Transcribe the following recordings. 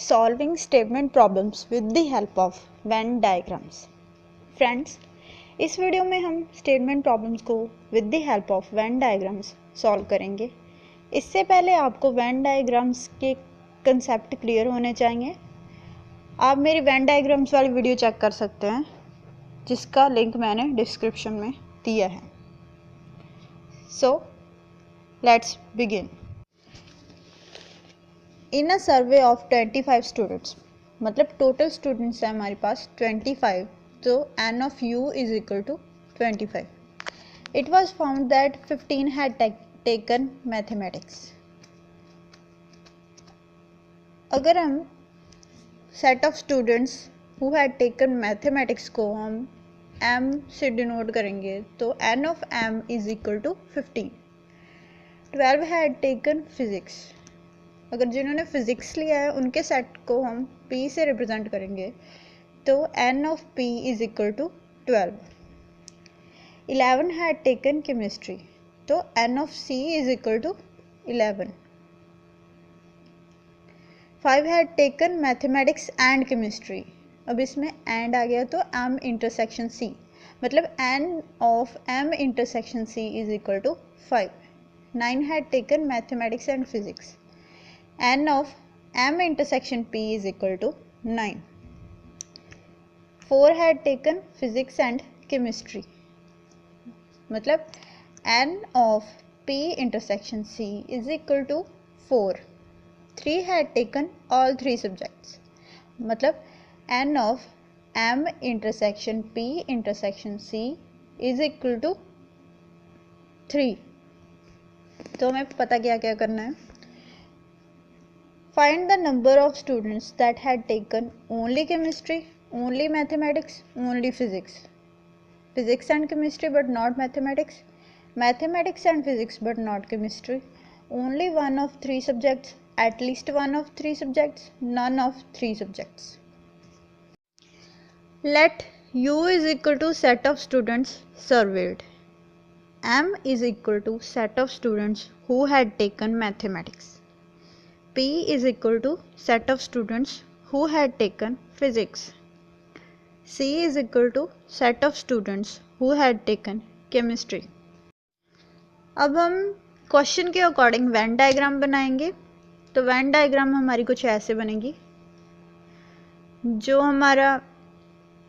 solving statement problems with the help of Venn diagrams. Friends, इस video में हम statement problems को with the help of Venn diagrams solve करेंगे। इससे पहले आपको वेन डायग्राम्स के कंसेप्ट क्लियर होने चाहिए। आप मेरी वेन डायग्राम्स वाली वीडियो चेक कर सकते हैं, जिसका लिंक मैंने डिस्क्रिप्शन में दिया है। So let's begin. In a survey of 25 students, मतलब टोटल स्टूडेंट्स हैं हमारे पास 25, तो n of u is equal to 25. It was found that 15 had taken mathematics. अगर हम set of students who had taken mathematics को हम m से denote करेंगे तो n of m is equal to 15. 12 had taken physics. अगर जिन्होंने physics लिया है उनके सेट को हम p से रिप्रेजेंट करेंगे तो n of p is equal to 12. 11 had taken chemistry, तो n of c is equal to 11. 5 had taken mathematics and chemistry. अब इसमें and आ गया तो m intersection c, मतलब n of m intersection c is equal to 5. 9 had taken mathematics and physics. n of m intersection p is equal to 9. 4 had taken physics and chemistry, मतलब n of p intersection c is equal to 4. 3 had taken all three subjects, मतलब n of m intersection p intersection c is equal to 3. तो हमें पता क्या क्या करना है। Find the number of students that had taken only chemistry, only mathematics, only physics. Physics and chemistry but not mathematics. Mathematics and physics but not chemistry. Only one of three subjects, at least one of three subjects, none of three subjects. Let U is equal to set of students surveyed. M is equal to set of students who had taken mathematics. P is equal to set of students who had taken physics. C is equal to set of students who had taken chemistry. अब हम question के according Venn diagram बनाएंगे। तो Venn diagram हमारी कुछ ऐसे बनेगी। जो हमारा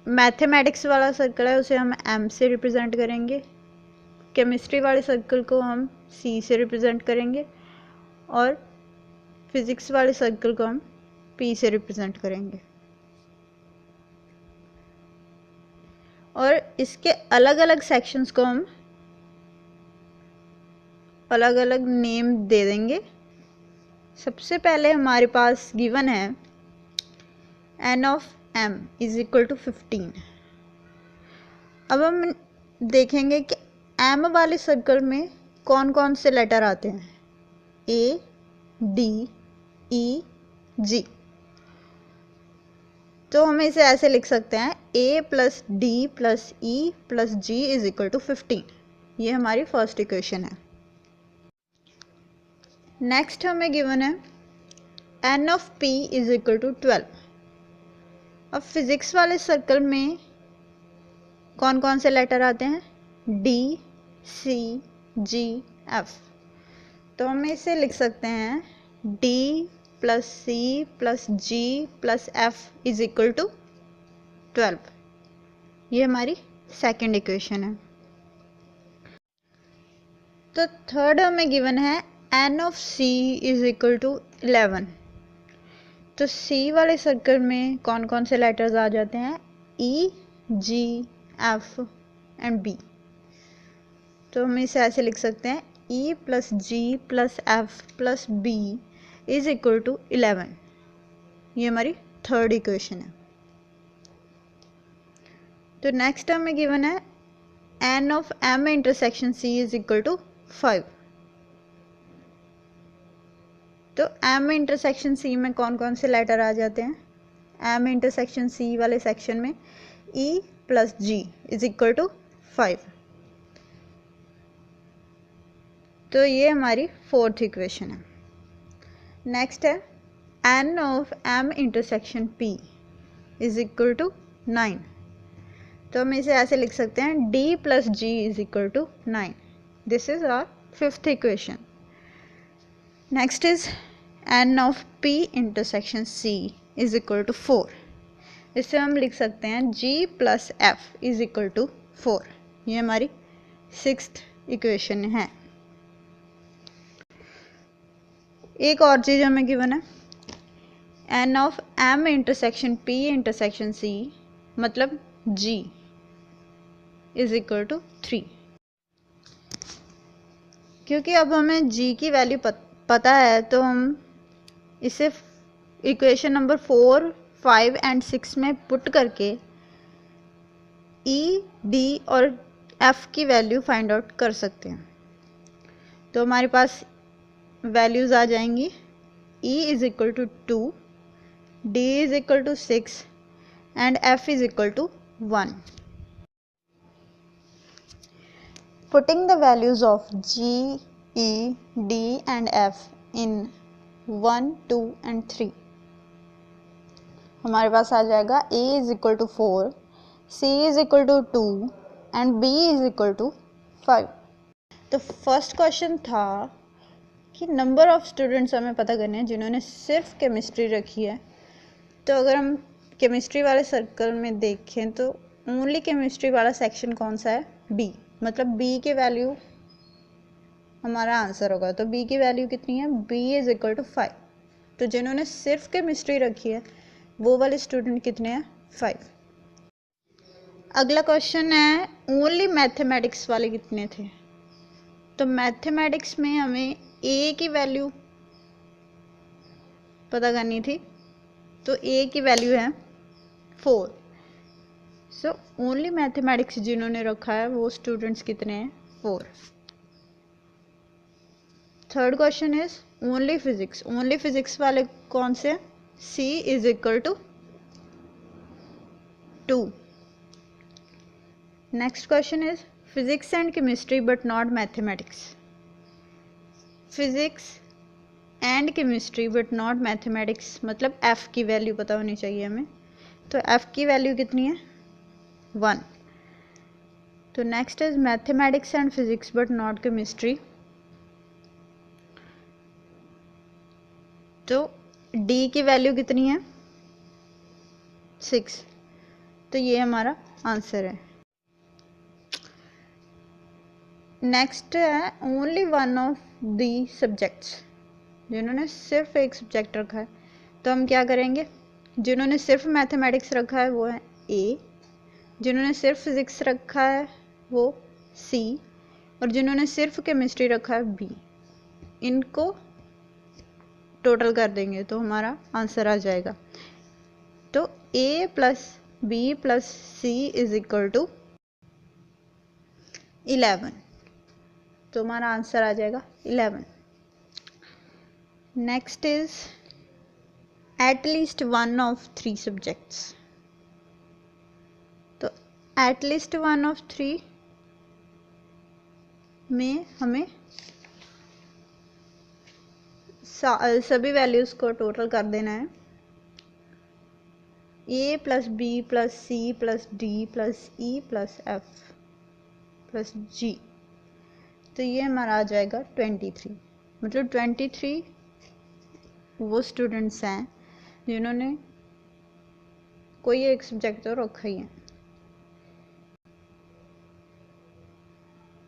मैथमेटिक्स वाला सर्कल है उसे हम M से रिप्रेजेंट करेंगे, केमिस्ट्री वाले सर्कल को हम C से रिप्रेजेंट करेंगे और फिजिक्स वाले सर्कल को हम P से रिप्रेजेंट करेंगे। और इसके अलग अलग सेक्शंस को हम अलग अलग नेम दे देंगे। सबसे पहले हमारे पास गिवन है n of m is equal to 15। अब हम देखेंगे कि m वाले सर्कल में कौन कौन से लेटर आते हैं, A, D, E, G। तो हम इसे ऐसे लिख सकते हैं A plus D plus E plus G is equal to 15। ये हमारी फर्स्ट इक्वेशन है। नेक्स्ट हमें गिवन है n of P is equal to 12। अब फिजिक्स वाले सर्कल में कौन कौन से लेटर आते हैं, D, C, G, F। तो हम इसे लिख सकते हैं D plus C plus G plus F is equal to 12। ये हमारी सेकेंड इक्वेशन है। तो थर्ड हमें गिवन है n of C is equal to 11। तो C वाले सर्कल में कौन कौन से लेटर्स आ जाते हैं, E, G, F and B। तो हम इसे ऐसे लिख सकते हैं E plus G plus F plus B is equal to 11। ये हमारी थर्ड इक्वेशन है। तो नेक्स्ट हमें गिवन है n of m intersection c is equal to 5। तो m इंटरसेक्शन c में कौन कौन से लेटर आ जाते हैं, m इंटरसेक्शन c वाले सेक्शन में E plus G is equal to 5। तो ये हमारी फोर्थ इक्वेशन है। नेक्स्ट है n of m intersection p is equal to 9। तो हम इसे ऐसे लिख सकते हैं d plus g is equal to 9। This is our fifth equation. Next is n of p intersection c is equal to 4। इससे हम लिख सकते हैं g plus f is equal to 4। ये हमारी सिक्स्थ इक्वेशन है। एक और चीज़ हमें गिवन है n of m intersection p intersection c मतलब g इज इक्वल टू 3। क्योंकि अब हमें g की वैल्यू पता है तो हम इसे इक्वेशन नंबर 4, 5 एंड 6 में पुट करके e, d और f की वैल्यू फाइंड आउट कर सकते हैं। तो हमारे पास वैल्यूज़ आ जाएंगी e is equal to 2, d is equal to 6 and f is equal to 1। Putting the values of g, e, d and f in 1, 2 and 3 हमारे पास आ जाएगा a is equal to 4, c is equal to 2 and b is equal to 5। तो first question था कि number of students हमें पता करने हैं जिन्होंने सिर्फ केमिस्ट्री रखी है। तो अगर हम केमिस्ट्री वाले सर्कल में देखें तो ओनली केमिस्ट्री वाला सेक्शन कौन सा है? बी। मतलब बी की वैल्यू हमारा आंसर होगा। तो बी की वैल्यू कितनी है? B is equal to 5। तो जिन्होंने सिर्फ केमिस्ट्री रखी है वो वाले स्टूडेंट कितने हैं? 5। अगला क्वेश्चन है ओनली मैथमेटिक्स वाले कितने थे? तो मैथमेटिक्स में हमें ए की वैल्यू पता करनी थी। तो ए की वैल्यू है 4। सो ओनली मैथमेटिक्स जिन्होंने रखा है वो स्टूडेंट्स कितने हैं? 4। Third question is only physics. Only physics वाले कौन से? C is equal to 2। Next question is physics and chemistry but not mathematics. Physics and chemistry but not mathematics मतलब एफ की वैल्यू पता होनी चाहिए हमें। तो एफ की वैल्यू कितनी है? 1। तो next is mathematics and physics but not chemistry. तो डी की वैल्यू कितनी है? 6। तो ये हमारा आंसर है। नेक्स्ट है only one of the subjects. जिन्होंने सिर्फ एक सब्जेक्ट रखा है तो हम क्या करेंगे? जिन्होंने सिर्फ मैथमेटिक्स रखा है वो है ए, जिन्होंने सिर्फ फिजिक्स रखा है वो सी, और जिन्होंने सिर्फ केमिस्ट्री रखा है बी। इनको टोटल कर देंगे तो हमारा आंसर आ जाएगा। तो A plus B plus C is equal to 11। तो हमारा आंसर आ जाएगा 11। Next is at least one of 3 subjects. तो एटलीस्ट वन ऑफ 3 में हमें सभी वैल्यूज़ को टोटल कर देना है। A plus B plus C plus D plus E plus F plus G. तो ये हमारा आ जाएगा 23। मतलब 23 वो स्टूडेंट्स हैं जिन्होंने कोई एक सब्जेक्ट तो रखा ही है।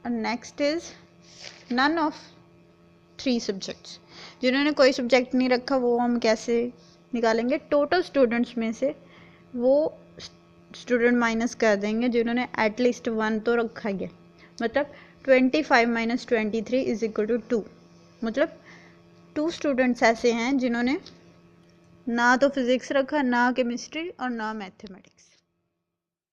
और next is none of 3 subjects. जिन्होंने कोई सब्जेक्ट नहीं रखा वो हम कैसे निकालेंगे? टोटल स्टूडेंट्स में से वो स्टूडेंट माइनस कर देंगे जिन्होंने एटलीस्ट 1 तो रखा ही है। मतलब 25 माइनस 23 इज इक्वल टू 2। मतलब 2 स्टूडेंट्स ऐसे हैं जिन्होंने ना तो फिजिक्स रखा, ना केमिस्ट्री और ना मैथमेटिक्स।